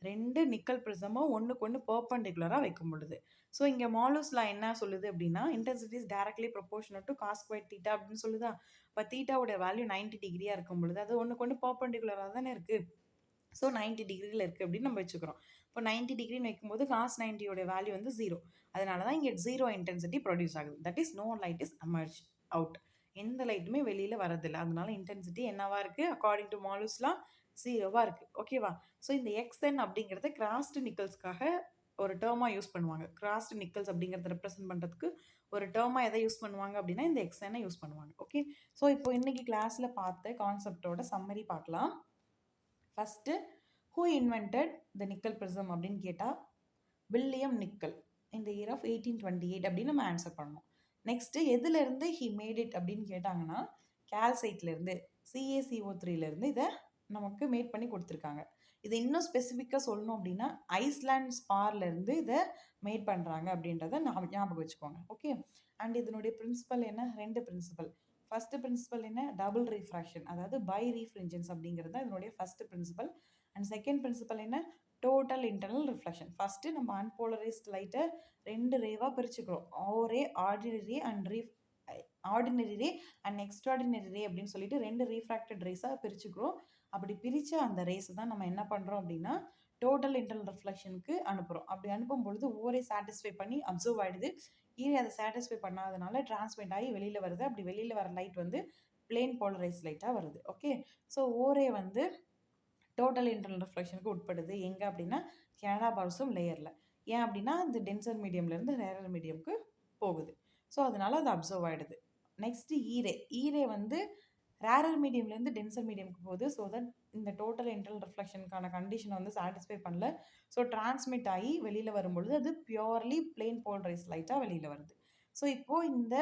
ரெண்டு நிக்கல் ப்ரிசமும் ஒன்றுக்கு ஒன்று பர்பண்டிகுலராக வைக்கும் பொழுது. ஸோ இங்கே மாலூஸ் லா என்ன சொல்லுது அப்படின்னா intensity is directly proportional to cos square theta அப்படின்னு சொல்லுதா. இப்போ தீட்டாவோட வேல்யூ 90 டிகிரியாக இருக்கும் பொழுது அது ஒன்றுக்கு ஒன்று பர்பண்டிகுலராக தானே இருக்குது. ஸோ 90 டிகிரியில் இருக்குது அப்படின்னு நம்ம வச்சுக்கிறோம். இப்போ 90 டிகிரின்னு வைக்கும்போது காஸ் 90யோட வேல்யூ வந்து 0. அதனால தான் இங்கே 0 இன்டென்சிட்டி ப்ரொடியூஸ் ஆகுது. That is no light is emerge out. எந்த லைட்டுமே வெளியில் வரதில்லை. அதனால இன்டென்சிட்டி என்னவா இருக்குது? அக்கார்டிங் டு மாலூஸ் லா 0வாக இருக்குது. ஓகேவா? ஸோ இந்த எக்ஸ்என் அப்படிங்கிறது கிராஸ்டு நிக்கல்ஸ்க்காக ஒரு டேர்மாக யூஸ் பண்ணுவாங்க. கிராஸ்டு நிக்கல்ஸ் அப்படிங்கிறத ரெப்ரசென்ட் பண்ணுறதுக்கு ஒரு டேர்மாக எதை யூஸ் பண்ணுவாங்க அப்படின்னா இந்த எக்ஸ்என்னை யூஸ் பண்ணுவாங்க. ஓகே, ஸோ இப்போ இன்றைக்கி கிளாஸில் பார்த்த கான்செப்டோட சம்மரி பார்க்கலாம். First who invented the nickel prism அப்படின்னு கேட்டால் வில்லியம் நிக்கல் இந்த இயர் ஆஃப் 1828 அப்படின்னு நம்ம ஆன்சர் பண்ணணும். நெக்ஸ்ட்டு எதுலேருந்து ஹி மேட் இட் அப்படின்னு கேட்டாங்கன்னா கால்சைட்லேருந்து CaCO3லேருந்து இதை நமக்கு மேட் பண்ணி கொடுத்துருக்காங்க. இதை இன்னும் ஸ்பெசிஃபிக்காக சொல்லணும் அப்படின்னா ஐஸ்லாண்ட் ஸ்பார்லேருந்து இதை மேட் பண்ணுறாங்க அப்படின்றத ஞாபகம் வச்சுக்கோங்க. ஓகே. அண்ட் இதனுடைய பிரின்சிபல் என்ன? 2 பிரின்சிபல். ஃபஸ்ட்டு பிரின்சிபல் என்ன? டபுள் ரீஃப்ராக்ஷன், அதாவது பை ரீஃப்ரிஞ்சன்ஸ் அப்படிங்கிறது தான் இதனுடைய first principle. And second principle என்ன? Total internal reflection. ஃபஸ்ட்டு நம்ம அன்போலரைஸ்ட் லைட்டை 2 ரேவாக பிரிச்சுக்கிறோம். ஒரே ordinary ray and extraordinary ray அப்படின்னு சொல்லிட்டு 2 ரீஃப்ராக்டட் ரேஸாக பிரிச்சுக்கிறோம். அப்படி பிரித்த அந்த ரேஸை தான் நம்ம என்ன பண்ணுறோம் அப்படின்னா டோட்டல் இன்டர்னல் ரிஃப்ளெக்ஷனுக்கு அனுப்புகிறோம். அப்படி அனுப்பும் பொழுது ஓரே சாட்டிஸ்ஃபை பண்ணி அப்சர்வ் ஆகிடுது. ஈரே அதை சாட்டிஸ்ஃபை பண்ணாதனால டிரான்ஸ்மிட் ஆகி வெளியில் வருது. அப்படி வெளியில் வர லைட் வந்து பிளெயின் போலரைஸ் லைட்டாக வருது. ஓகே. ஸோ ஓரே வந்து டோட்டல் இன்டர்னல் ரிஃப்ளெக்ஷனுக்கு உட்படுது. எங்கே அப்படின்னா கனடா பால்சம் லேயரில். ஏன் அப்படின்னா அந்த டென்சர் மீடியம்லேருந்து ரேரர் மீடியம்க்கு போகுது. ஸோ அதனால அது அப்சர்வ் ஆகிடுது. நெக்ஸ்ட்டு ஈரே வந்து ரேரர் மீடியம்லேருந்து டென்சர் மீடியம்க்கு போகுது. ஸோ தட் இந்த டோட்டல் இன்டர்னல் ரிஃப்ளெக்ஷனுக்கான கண்டிஷனை வந்து சாட்டிஸ்ஃபை பண்ணல. ஸோ டிரான்ஸ்மிட் ஆகி வெளியில் வரும்பொழுது அது பியூர்லி பிளெயின் போலரைஸ் லைட்டாக வெளியில் வருது. ஸோ இப்போது இந்த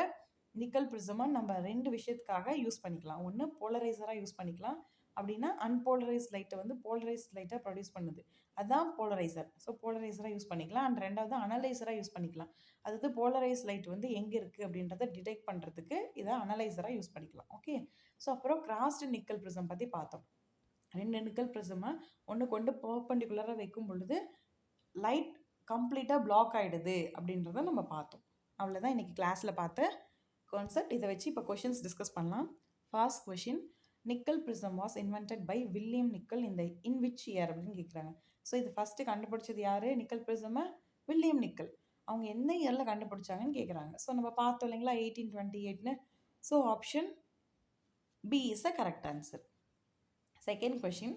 நிக்கல் ப்ரிசமை நம்ம 2 விஷயத்துக்காக யூஸ் பண்ணிக்கலாம். ஒன்று போலரைசராக யூஸ் பண்ணிக்கலாம், அப்படின்னா அன்போலரைஸ் லைட்டை வந்து போலரைஸ் லைட்டாக ப்ரொடியூஸ் பண்ணுது, அதுதான் போலரைசர். ஸோ போலரைசராக யூஸ் பண்ணிக்கலாம். அண்ட் ரெண்டாவது அனலைசராக யூஸ் பண்ணிக்கலாம். அதாவது போலரைஸ் லைட் வந்து எங்கே இருக்குது அப்படின்றத டிடெக்ட் பண்ணுறதுக்கு இதை அனலைசராக யூஸ் பண்ணிக்கலாம். ஓகே. ஸோ அப்புறம் கிராஸ்டு நிக்கல் ப்ரிசம் பற்றி பார்த்தோம். 2 நிக்கல் ப்ரிசமை ஒன்று கொண்டு பர்பெண்டிகுலராக வைக்கும் பொழுது லைட் கம்ப்ளீட்டாக பிளாக் ஆகிடுது அப்படின்றத நம்ம பார்த்தோம். அவ்வளோதான் இன்றைக்கி கிளாஸில் பார்த்த கான்செப்ட். இதை வச்சு இப்போ கொஷின்ஸ் டிஸ்கஸ் பண்ணலாம். First question, Nicol prism was invented by William Nicol in which year அப்படின்னு கேட்குறாங்க. ஸோ இது ஃபஸ்ட்டு கண்டுபிடிச்சது யார்? நிக்கல் ப்ரிசமை வில்லியம் நிக்கல். அவங்க எந்த இயரில் கண்டுபிடிச்சாங்கன்னு கேட்குறாங்க. ஸோ நம்ம பார்த்தோம் இல்லைங்களா 1828ன்னு. So option B is the correct answer. Second question,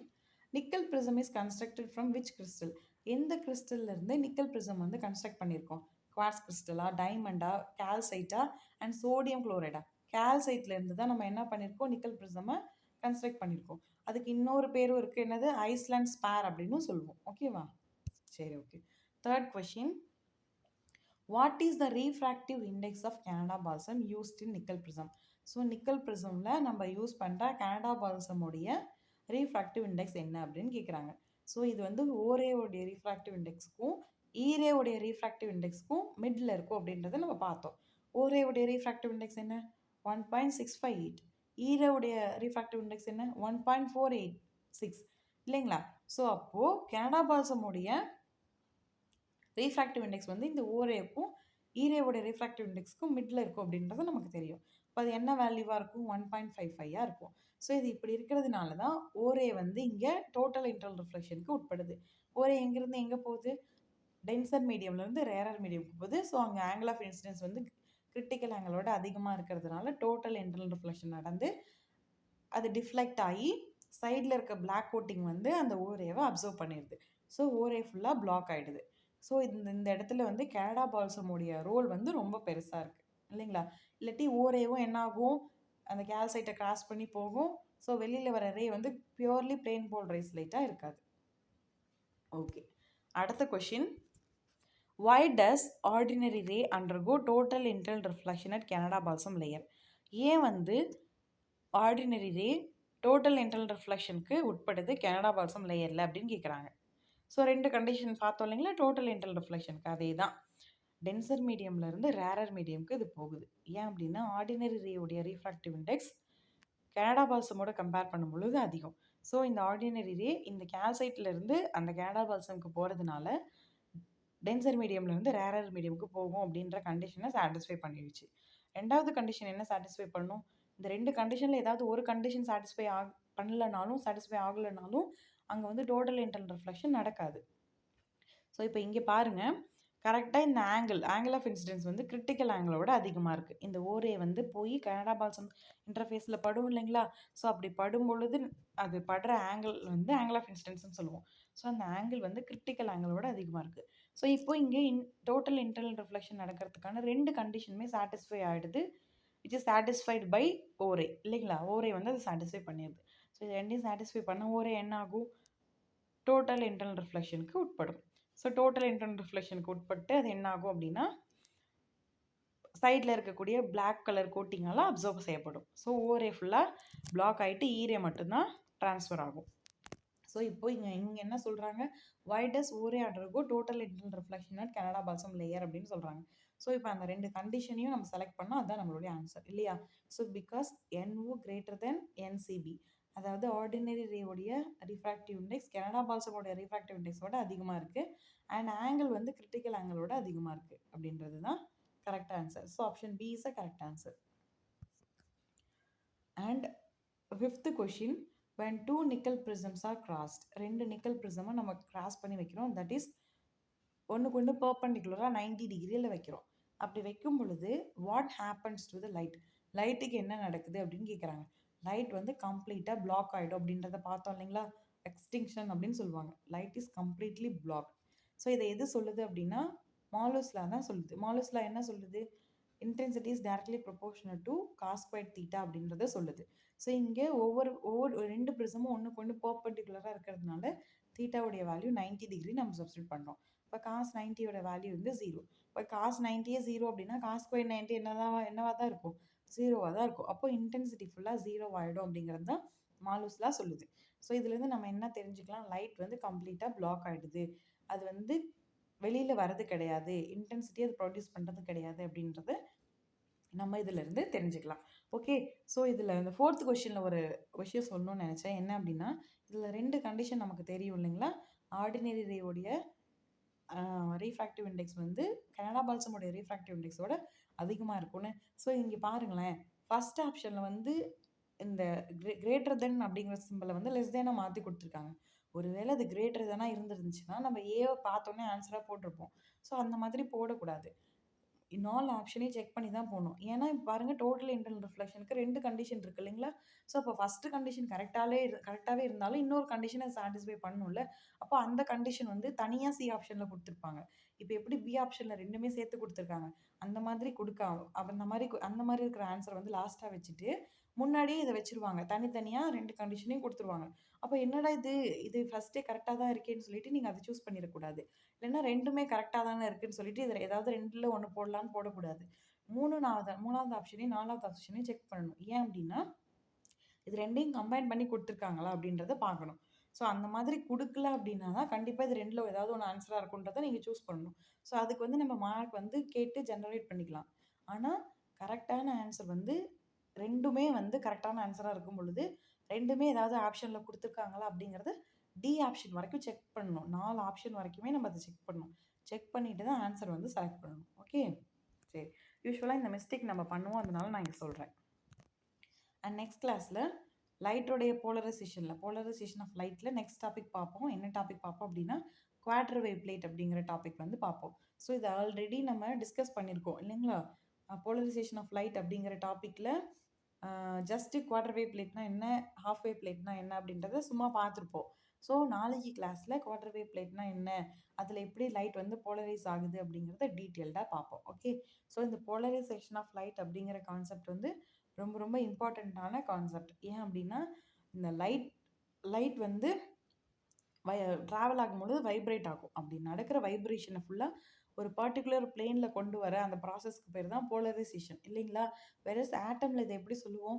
nickel prism is constructed from which crystal? எந்த கிறிஸ்டல்ல இருந்து நிக்கல் ப்ரிசம் வந்து கன்ஸ்ட்ரக்ட் பண்ணியிருக்கோம்? குவார்ட்ஸ் கிறிஸ்டலா, டைமண்டா, கால்சைட்டா அண்ட் சோடியம் குளோரைடா? கால்சைட்ல இருந்து தான் நம்ம என்ன பண்ணியிருக்கோம்? நிக்கல் ப்ரிசமை கன்ஸ்ட்ரக்ட் பண்ணியிருக்கோம். அதுக்கு இன்னொரு பேரும் இருக்குது, என்னது? ஐஸ்லாண்ட் ஸ்பேர் அப்படின்னு சொல்லுவோம். ஓகேவா? சரி, okay. Third question, what is the refractive index of Canada balsam used in Nicol prism? So Nicol ப்ரிசமில் நம்ம யூஸ் பண்ணுற கனடா பால்சமுடைய ரீஃப்ராக்டிவ் இண்டெக்ஸ் என்ன அப்படின்னு கேட்குறாங்க. ஸோ இது வந்து ஓரேவுடைய ரீஃப்ராக்டிவ் இண்டெக்ஸ்க்கும் ஈரேவுடைய ரீஃப்ராக்டிவ் இண்டெக்ஸ்க்கும் மிடில் இருக்கும் அப்படின்றத நம்ம பார்த்தோம். ஓரேவுடைய ரீஃப்ராக்டிவ் இண்டெக்ஸ் என்ன? 1.658. ஈரேவுடைய ரீஃப்ராக்டிவ் இண்டெக்ஸ் என்ன? 1.486 இல்லைங்களா? ஸோ அப்போது கனடா பால்சமுடைய ரீஃப்ராக்டிவ் இண்டெக்ஸ் வந்து இந்த ஓரேவுக்கும் ஈரேவுடைய ரீஃப்ராக்டிவ் இண்டெக்ஸ்க்கும் மிடில் இருக்கும் அப்படின்றது நமக்கு தெரியும். இப்போ அது என்ன வேல்யூவாக இருக்கும்? 1.55 இருக்கும். ஸோ இது இப்படி இருக்கிறதுனால தான் ஓரே வந்து இங்கே டோட்டல் இன்டர்னல் ரிஃப்ளெக்ஷனுக்கு உட்படுது. ஓரே எங்கேருந்து எங்கே போகுது? டென்சர் மீடியம்லேருந்து ரேரர் மீடியம்க்கு போகுது. ஸோ அங்கே ஆங்கிள் ஆஃப் இன்சிடென்ஸ் வந்து கிரிட்டிக்கல் ஆங்கிளோட அதிகமாக இருக்கிறதுனால டோட்டல் இன்டர்னல் ரிஃப்ளெக்ஷன் நடந்து அது டிஃப்ளெக்ட் ஆகி சைடில் இருக்க பிளாக் கோட்டிங் வந்து அந்த ஓரேவை அப்சர்வ் பண்ணிடுது. ஸோ ஓரே ஃபுல்லாக பிளாக் ஆகிடுது. ஸோ இந்த இடத்துல வந்து கனடா பால்சமுடைய ரோல் வந்து ரொம்ப பெருசாக இருக்குது இல்லைங்களா? இல்லாட்டி ஓரேவும் என்ன ஆகும்? அந்த கால்சைட்டை கிராஸ் பண்ணி போகும். ஸோ வெளியில் வர ரே வந்து பியூர்லி பிளெயின் போலரைஸ் லைட்டாக இருக்காது. ஓகே. அடுத்த question, why does ordinary ray undergo total internal reflection at Canada balsam layer? ஏன் வந்து ஆர்டினரி ரே டோட்டல் இன்டர்னல் ரிஃப்ளெக்ஷனுக்கு உட்படுது கனடா பால்சம் லேயரில் அப்படின்னு கேட்குறாங்க. ஸோ 2 கண்டிஷன் பார்த்தோம் இல்லைங்களா டோட்டல் இன்டர்னல் ரிஃப்ளெக்ஷனுக்கு. அதே தான் டென்சர் மீடியம்லேருந்து ரேரர் மீடியம்க்கு இது போகுது. ஏன் அப்படின்னா ஆர்டினரி ரேவுடைய ரீஃப்ராக்டிவ் இண்டெக்ஸ் கனடா பால்சமோட கம்பேர் பண்ணும் பொழுது அதிகம். ஸோ இந்த ஆர்டினரி ரே இந்த கால்சைட்லேருந்து அந்த கனடா பால்சமுக்கு போகிறதுனால டென்சர் மீடியம்லேருந்து ரேரர் மீடியமுக்கு போகும் அப்படின்ற கண்டிஷனை சாட்டிஸ்ஃபை பண்ணிடுச்சு. ரெண்டாவது கண்டிஷன் என்ன சாட்டிஸ்ஃபை பண்ணணும்? இந்த 2 கண்டிஷனில் ஏதாவது ஒரு கண்டிஷன் சாட்டிஸ்ஃபை சாட்டிஸ்ஃபை ஆகலைனாலும் அங்கே வந்து டோட்டல் இன்டர்னல் ரிஃப்ளெக்ஷன் நடக்காது. ஸோ இப்போ இங்கே பாருங்கள், கரெக்டாக இந்த ஆங்கிள் ஆஃப் இன்சிடென்ஸ் வந்து கிரிட்டிக்கல் ஆங்கிளோட அதிகமாக இருக்குது. இந்த ஓரே வந்து போய் கனடா பால்சம் இன்டர்ஃபேஸில் படும் இல்லைங்களா? ஸோ அப்படி படும் பொழுது அது படுற ஆங்கிள் வந்து ஆங்கிள் ஆஃப் இன்சிடென்ஸ்னு சொல்லுவோம். ஸோ அந்த ஆங்கிள் வந்து கிரிட்டிக்கல் ஆங்கிளோட அதிகமாக இருக்குது. ஸோ இப்போ இங்கே டோட்டல் இன்டர்னல் ரிஃப்ளெக்ஷன் நடக்கிறதுக்கான 2 கண்டிஷனுமே சாட்டிஸ்ஃபை ஆகிடுது. விச் இஸ் சாட்டிஸ்ஃபைடு பை ஓரே இல்லைங்களா? ஓரே வந்து அதை சாட்டிஸ்ஃபை பண்ணிடுது. ஸோ இது ரெண்டையும் சாட்டிஸ்ஃபை பண்ண ஓரே என்ன ஆகும்? டோட்டல் இன்டர்னல் ரிஃப்ளெக்ஷனுக்கு உட்படும். ஸோ டோட்டல் இன்டர்னல் ரிஃப்ளெக்ஷனுக்கு உட்பட்டு அது என்ன ஆகும் அப்படின்னா சைடில் இருக்கக்கூடிய பிளாக் கலர் கோட்டிங்கால் அப்சர்வ் செய்யப்படும். ஸோ ஓரே ஃபுல்லாக பிளாக் ஆகிட்டு ஈரே மட்டும்தான் ட்ரான்ஸ்ஃபர் ஆகும். ஸோ இப்போ இங்கே என்ன சொல்கிறாங்க, வை டஸ் ஓரே undergo total internal reflection at Canada balsam layer அப்படின்னு சொல்கிறாங்க. ஸோ இப்போ அந்த ரெண்டு கண்டிஷனையும் நம்ம செலக்ட் பண்ணால் அதுதான் நம்மளுடைய ஆன்சர் இல்லையா. So because NO greater than NCB, அதாவது ஆர்டினரி ரேவுடைய ரிஃப்ராக்டிவ் இண்டெக்ஸ் கனடா பால்சமோட ரிஃப்ராக்டிவ் இண்டெக்ஸோட அதிகமாக இருக்குது அண்ட் ஆங்கிள் வந்து கிரிட்டிக்கல் ஆங்கிளோட அதிகமாக இருக்குது அப்படின்றது தான் correct answer. So option B is a correct answer. And fifth question, when two nickel prisms are crossed, ரெண்டு நிக்கல் ப்ரிசமை நம்ம கிராஸ் பண்ணி வைக்கிறோம், தட் இஸ் ஒன்றுக்கு ஒன்று பர்பண்டிகுலராக 90 டிகிரியில் வைக்கிறோம். அப்படி வைக்கும் பொழுது what happens to the light, லைட்டுக்கு என்ன நடக்குது அப்படின்னு கேட்குறாங்க. லைட் வந்து கம்ப்ளீட்டாக பிளாக் ஆகிடும் அப்படின்றத பார்த்தோம் இல்லைங்களா, எக்ஸ்டிங்ஷன் அப்படின்னு சொல்லுவாங்க. Light is completely black. So இதை எது சொல்லுது அப்படின்னா மாலூஸ் லா தான் சொல்லுது. மாலூஸ் லா என்ன சொல்லுது, intensity is directly proportional to cos square theta அப்படின்றத சொல்லுது. ஸோ இங்கே ஒவ்வொரு ரெண்டு ப்ரிசமும் ஒன்றுக்கு ஒன்று பர்பண்டிகுலராக இருக்கிறதுனால தீட்டாவுடைய வேல்யூ 90 டிகிரி நம்ம சப்ஸ்டியூட் பண்ணுறோம். இப்போ காஸ் 90யோட வேல்யூ வந்து 0. இப்போ காஸ் 90 0 அப்படின்னா காஸ் ஸ்கொயர் 90 என்னவா தான் இருக்கும், 0வாக தான் இருக்கும். அப்போ இன்டென்சிட்டி ஃபுல்லாக 0 ஆகிடும் அப்படிங்கிறது தான் மாலூஸ் லா சொல்லுது. ஸோ இதுலேருந்து நம்ம என்ன தெரிஞ்சுக்கலாம், லைட் வந்து கம்ப்ளீட்டாக பிளாக் ஆகிடுது, அது வந்து வெளியில் வர்றது கிடையாது, இன்டென்சிட்டி அது ப்ரொடியூஸ் பண்ணுறது கிடையாது அப்படின்றத நம்ம இதிலேருந்து தெரிஞ்சுக்கலாம். ஓகே. ஸோ இதில் இந்த ஃபோர்த் கொஷினில் ஒரு விஷயம் சொல்லணும்னு நினச்சேன். என்ன அப்படின்னா இதில் ரெண்டு கண்டிஷன் நமக்கு தெரியும் இல்லைங்களா, ஆர்டினரி ரேவுடைய ரீஃப்ராக்டிவ் இண்டெக்ஸ் வந்து கனடா பால்சமோடைய ரீஃப்ராக்டிவ் இண்டெக்ஸோட அதிகமாக இருக்கும்னு. ஸோ இங்கே பாருங்களேன், ஃபர்ஸ்ட் ஆப்ஷனில் வந்து இந்த கிரேட்டர் தென் அப்படிங்கிற சிம்பிளை வந்து லெஸ் தேனாக மாற்றி கொடுத்துருக்காங்க. ஒருவேளை அது கிரேட்டர் தானாக இருந்துருந்துச்சுன்னா நம்ம ஏவை பார்த்தோன்னே ஆன்சராக போட்டிருப்போம். ஸோ அந்த மாதிரி போடக்கூடாது, நாலு ஆப்ஷனையும் செக் பண்ணி தான் போகணும். ஏன்னா இப்போ பாருங்கள், டோட்டல் இன்டர்னல் ரிஃப்ளெக்ஷனுக்கு ரெண்டு கண்டிஷன் இருக்குது இல்லைங்களா. ஸோ அப்போ ஃபஸ்ட்டு கண்டிஷன் கரெக்டாகவே இருந்தாலும் இன்னொரு கண்டிஷனை சாட்டிஸ்ஃபை பண்ணணும்ல. அப்போ அந்த கண்டிஷன் வந்து தனியாக சி ஆப்ஷனில் கொடுத்துருப்பாங்க. இப்போ எப்படி பி ஆப்ஷனில் ரெண்டுமே சேர்த்து கொடுத்துருக்காங்க, அந்த மாதிரி அந்த மாதிரி இருக்கிற ஆன்சர் வந்து லாஸ்ட்டாக வச்சுட்டு முன்னாடியே இதை வச்சுருவாங்க, தனித்தனியாக ரெண்டு கண்டிஷனையும் கொடுத்துருவாங்க. அப்போ என்னடா இது ஃபஸ்ட்டே கரெக்டாக தான் இருக்கேன்னு சொல்லிட்டு நீங்கள் அதை சூஸ் பண்ணிடக்கூடாது. இல்லைன்னா ரெண்டுமே கரெக்டாக தானே இருக்குன்னு சொல்லிட்டு இதில் ஏதாவது ரெண்டில் ஒன்று போடலான்னு போடக்கூடாது. மூணாவது ஆப்ஷனையும் நாலாவது ஆப்ஷனையும் செக் பண்ணணும். ஏன் அப்படின்னா இது ரெண்டையும் கம்பைன் பண்ணி கொடுத்துருக்காங்களா அப்படின்றத பார்க்கணும். ஸோ அந்த மாதிரி கொடுக்கல அப்படின்னா தான் கண்டிப்பாக இது ரெண்டில் ஏதாவது ஒன்று ஆன்சராக இருக்குன்றதை நீங்கள் சூஸ் பண்ணணும். ஸோ அதுக்கு வந்து நம்ம மார்க் வந்து கேட்டு ஜென்ரேட் பண்ணிக்கலாம். ஆனால் கரெக்டான ஆன்சர் வந்து ரெண்டுமே வந்து கரெக்டான ஆன்சராக இருக்கும் பொழுது ரெண்டுமே ஏதாவது ஆப்ஷனில் கொடுத்துருக்காங்களா அப்படிங்கிறத டி ஆப்ஷன் வரைக்கும் செக் பண்ணணும். 4 ஆப்ஷன் வரைக்குமே நம்ம அதை செக் பண்ணணும். செக் பண்ணிட்டு தான் ஆன்சர் வந்து செலக்ட் பண்ணணும். ஓகே. சரி, யூஸ்வலாக இந்த மிஸ்டேக் நம்ம பண்ணுவோம், அதனால நான் இங்கே சொல்கிறேன். அண்ட் நெக்ஸ்ட் கிளாஸில் லைட்டோடைய போலரைசேஷன் ஆஃப் லைட்டில் நெக்ஸ்ட் டாபிக் பார்ப்போம். என்ன டாபிக் பார்ப்போம் அப்படின்னா குவாட்ரு வேவ் பிளேட் அப்படிங்கிற டாபிக் வந்து பார்ப்போம். ஸோ இது ஆல்ரெடி நம்ம டிஸ்கஸ் பண்ணியிருக்கோம் இல்லைங்களா. போலரைசேஷன் ஆஃப் லைட் அப்படிங்கிற டாப்பிக்கில் ஜஸ்ட்டு குவாட்ரு வேவ் பிளேட்னா என்ன, ஹாஃப் வேவ் பிளேட்னா என்ன அப்படின்றத சும்மா பார்த்துருப்போம். ஸோ நாளைக்கு கிளாஸில் குவாட்ரு வேவ் பிளேட்னா என்ன, அதில் எப்படி லைட் வந்து போலரைஸ் ஆகுது அப்படிங்கிறத டீட்டெயில்டாக பார்ப்போம். ஓகே. ஸோ இந்த போலரைசேஷன் ஆஃப் லைட் அப்படிங்கிற கான்செப்ட் வந்து ரொம்ப ரொம்ப இம்பார்ட்டண்ட்டான கான்செப்ட். ஏன் அப்படின்னா இந்த லைட் வந்து ட்ராவல் ஆகும்பொழுது வைப்ரேட் ஆகும். அப்படி நடக்கிற வைப்ரேஷனை ஃபுல்லாக ஒரு பர்டிகுலர் பிளேனில் கொண்டு வர அந்த ப்ராசஸ்க்கு பேர் தான் போலரைசேஷன் இல்லைங்களா. வேறஸ் ஆட்டமில் இதை எப்படி சொல்லுவோம்,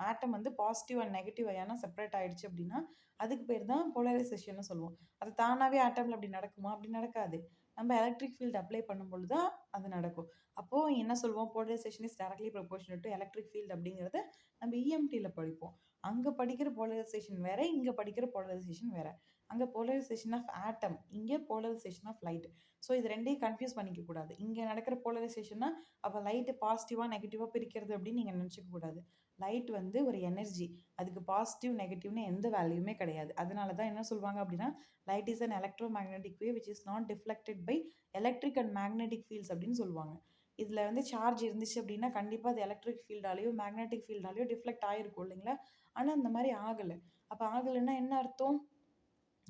ஆட்டம் வந்து பாசிட்டிவ் அண்ட் நெகட்டிவ் அயானா செப்பரேட் ஆகிடுச்சு அப்படின்னா அதுக்கு பேர் தான் போலரைசேஷன்னு சொல்லுவோம். அது தானாகவே ஆட்டமில் அப்படி நடக்குமா, அப்படி நடக்காது. நம்ம எலக்ட்ரிக் ஃபீல்டு அப்ளை பண்ணும்பொழுது தான் அது நடக்கும். அப்போது என்ன சொல்லுவோம், polarisation is directly proportional to electric field அப்படிங்கிறத நம்ம இஎம்டியில் படிப்போம். அங்கே படிக்கிற போலரைசேஷன் வேறு, இங்கே படிக்கிற போலரைசேஷன் வேறு. அங்கே போலரைசேஷன் ஆஃப் ஆட்டம், இங்கே போலரைசேஷன் ஆஃப் லைட். ஸோ இது ரெண்டையும் கன்ஃபியூஸ் பண்ணிக்க கூடாது. இங்கே நடக்கிற போலரைசேஷன்னா அப்போ லைட்டு பாசிட்டிவாக நெகட்டிவாக பிரிக்கிறது அப்படின்னு நீங்கள் நினச்சிக்க கூடாது. லைட் வந்து ஒரு எனர்ஜி, அதுக்கு பாசிட்டிவ் நெகட்டிவ்னு எந்த வேல்யூமே கிடையாது. அதனால தான் என்ன சொல்லுவாங்க அப்படின்னா light is an electromagnetic wave which is not deflected by electric and magnetic fields அப்படின்னு சொல்லுவாங்க. இதில் வந்து சார்ஜ் இருந்துச்சு அப்படின்னா கண்டிப்பாக அது எலக்ட்ரிக் ஃபீல்டாலேயோ மேக்னெட்டிக் ஃபீல்டாலேயோ டிஃப்ளெக்ட் ஆகிருக்கும் இல்லைங்களா. ஆனால் அந்த மாதிரி ஆகலை. அப்போ ஆகலைன்னா என்ன அர்த்தம்,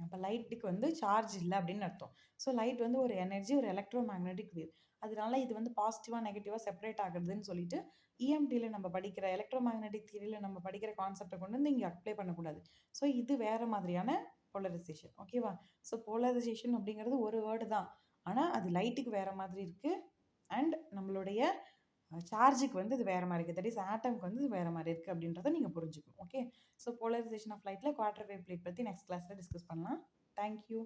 அப்போ லைட்டுக்கு வந்து சார்ஜ் இல்லை அப்படின்னு அர்த்தம். ஸோ லைட் வந்து ஒரு எனர்ஜி, ஒரு எலக்ட்ரோ மேக்னெட்டிக் வேவ். அதனால இது வந்து பாசிட்டிவாக நெகட்டிவாக செப்பரேட் ஆகுதுன்னு சொல்லிட்டு இஎம்டியில் நம்ம படிக்கிற எலக்ட்ரோ மேக்னெட்டிக் தியரியில் நம்ம படிக்கிற கான்செப்டை கொண்டு வந்து இங்கே அப்ளை பண்ணக்கூடாது. ஸோ இது வேறு மாதிரியான போலரைசேஷன். ஓகேவா? ஸோ போலரைசேஷன் அப்படிங்கிறது ஒரு வேர்டு தான், ஆனால் அது லைட்டுக்கு வேறு மாதிரி இருக்குது. அண்ட் நம்மளுடைய சார்ஜுக்கு வந்து இது வேறு மாதிரி இருக்குது. தட் இஸ் ஆட்டம்க்கு வந்து இது வேறு மாதிரி இருக்குது அப்படின்றத நீங்கள் புரிஞ்சுக்கணும். ஓகே. ஸோ போலரைசேஷன் ஆஃப் லைட்டில் குவார்டர் வேவ் பிளேட் பற்றி நெக்ஸ்ட் கிளாஸில் டிஸ்கஸ் பண்ணலாம். தேங்க்யூ.